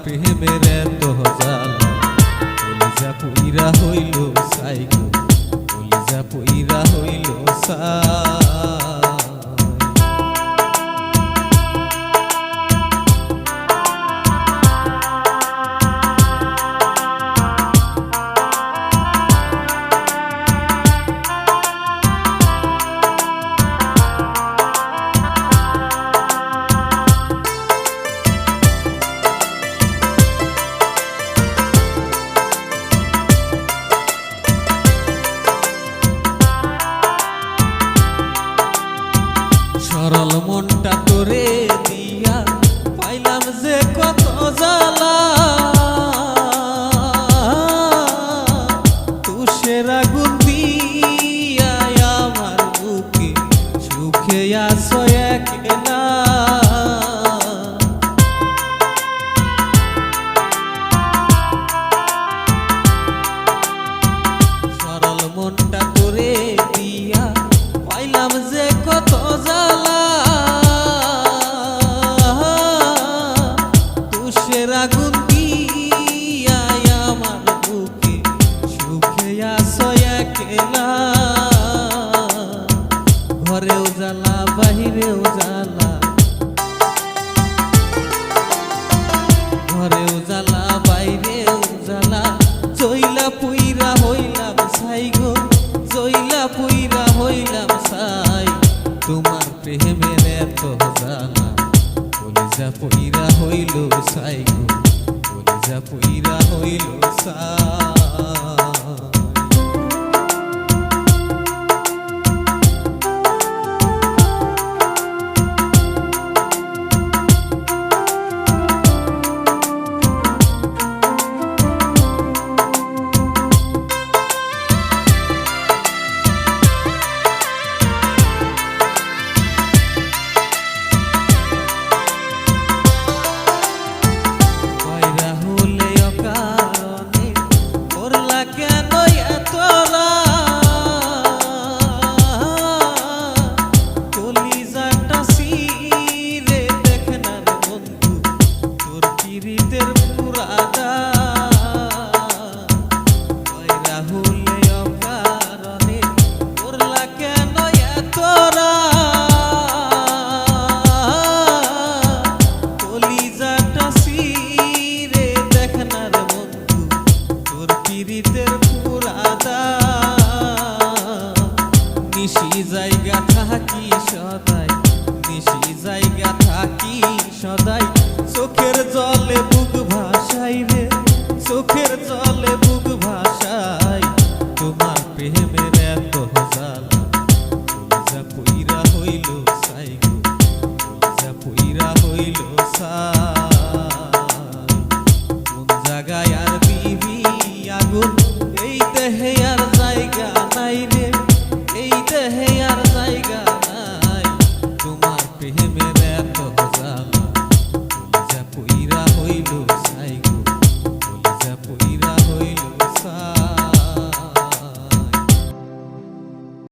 প্রেমের এত জ্বালা কলিজা পুইরা হইল ছাই গো কলিজা পুইরা হইল ছাই। সরল মনটা তোরে দিয়া পাইলাম যে কত জ্বালা তুষের আগুন দিয়া আমার বুকে সুখে আছো একলা। সরল মনটা তোরে দিয়া পাইলাম যে কত জ্বালা তুষের আগুন দিয়া আমার বুকে সুখে আছো একলা। ঘরেও জ্বালা বাহিরেও জ্বালা ঘরেও জ্বালা বাইরেও জ্বালা জইলা পুইরা হইলাম ছাই গো জইলা পুইরা হইলাম ছাই। তোমার প্রেমের এত জ্বালা কলিজা পুইরা হইল ছাই গো কলিজা পুইরা হইল ছাই। নিশি জায়গা থাকি সদাই নিশি জায়গা থাকি সদাই চোখের জলে বুক ভাসাই রে চোখের জলে বুক ভাসাই। তোমার প্রেমের এত জ্বালা কলিজা পুইরা হইল ছাই গো কলিজা পুইরা হইল ছাই।